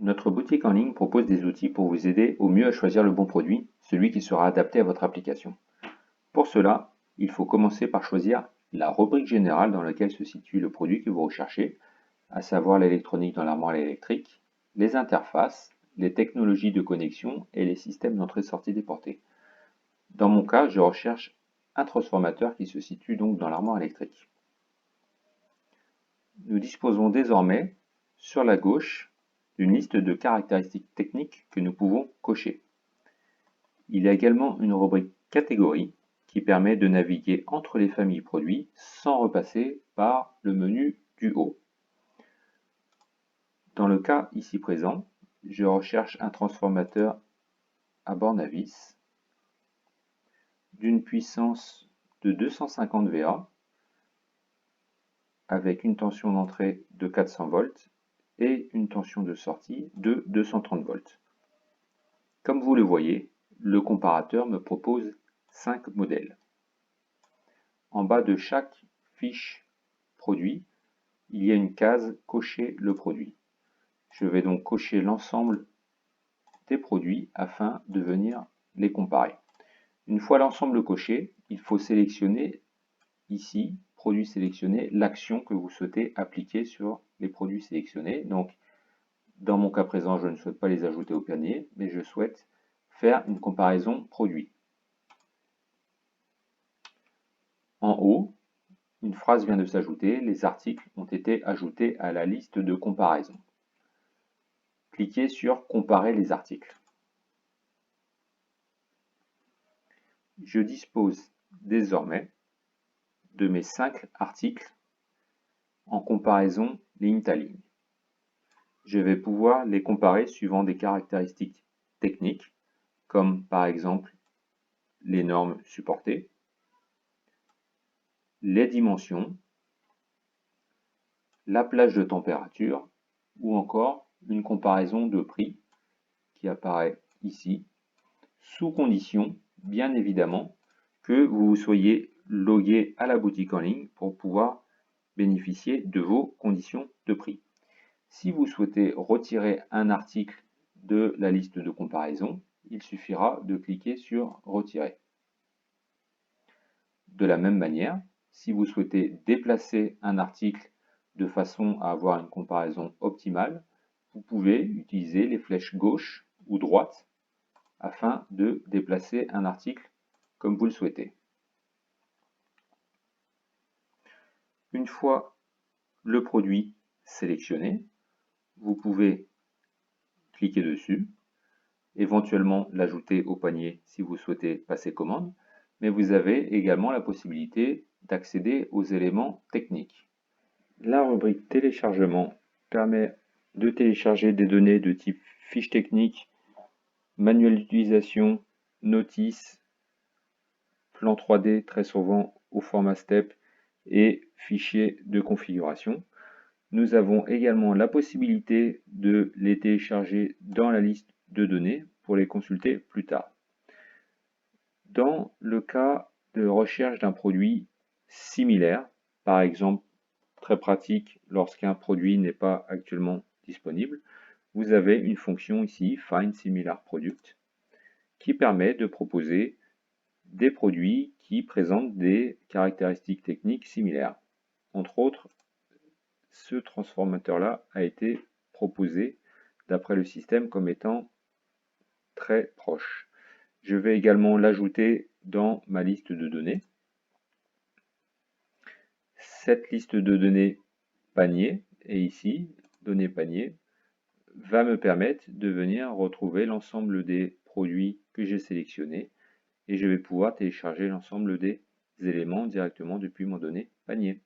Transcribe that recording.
Notre boutique en ligne propose des outils pour vous aider au mieux à choisir le bon produit, celui qui sera adapté à votre application. Pour cela, il faut commencer par choisir la rubrique générale dans laquelle se situe le produit que vous recherchez, à savoir l'électronique dans l'armoire électrique, les interfaces, les technologies de connexion et les systèmes d'entrée-sortie déportés. Dans mon cas, je recherche un transformateur qui se situe donc dans l'armoire électrique. Nous disposons désormais, sur la gauche, d'une liste de caractéristiques techniques que nous pouvons cocher. Il y a également une rubrique catégorie qui permet de naviguer entre les familles produits sans repasser par le menu du haut. Dans le cas ici présent, je recherche un transformateur à borne à vis d'une puissance de 250 VA avec une tension d'entrée de 400 volts et une tension de sortie de 230 volts. Comme vous le voyez, le comparateur me propose 5 modèles. En bas de chaque fiche produit, il y a une case « Cocher le produit ». Je vais donc cocher l'ensemble des produits afin de venir les comparer. Une fois l'ensemble coché, il faut sélectionner ici, produit sélectionné, l'action que vous souhaitez appliquer sur les produits sélectionnés. Donc, dans mon cas présent, je ne souhaite pas les ajouter au panier, mais je souhaite faire une comparaison produit. En haut, une phrase vient de s'ajouter, les articles ont été ajoutés à la liste de comparaison. Cliquez sur Comparer les articles. Je dispose désormais de mes 5 articles en comparaison ligne à ligne. Je vais pouvoir les comparer suivant des caractéristiques techniques, comme par exemple les normes supportées, les dimensions, la plage de température ou encore une comparaison de prix qui apparaît ici, sous condition, bien évidemment, que vous soyez logué à la boutique en ligne pour pouvoir bénéficier de vos conditions de prix. Si vous souhaitez retirer un article de la liste de comparaison, il suffira de cliquer sur Retirer. De la même manière, si vous souhaitez déplacer un article de façon à avoir une comparaison optimale, vous pouvez utiliser les flèches gauche ou droite afin de déplacer un article comme vous le souhaitez. Une fois le produit sélectionné, vous pouvez cliquer dessus, éventuellement l'ajouter au panier si vous souhaitez passer commande, mais vous avez également la possibilité d'accéder aux éléments techniques. La rubrique téléchargement permet de télécharger des données de type fiche technique, manuel d'utilisation, notice, plan 3D très souvent au format STEP et fichier de configuration. Nous avons également la possibilité de les télécharger dans la liste de données pour les consulter plus tard. Dans le cas de recherche d'un produit similaire, par exemple très pratique lorsqu'un produit n'est pas actuellement disponible, vous avez une fonction ici, Find Similar Product, qui permet de proposer des produits qui présentent des caractéristiques techniques similaires. Entre autres, ce transformateur-là a été proposé d'après le système comme étant très proche. Je vais également l'ajouter dans ma liste de données. Cette liste de données panier, et ici, données panier, va me permettre de venir retrouver l'ensemble des produits que j'ai sélectionnés et je vais pouvoir télécharger l'ensemble des éléments directement depuis mon données panier.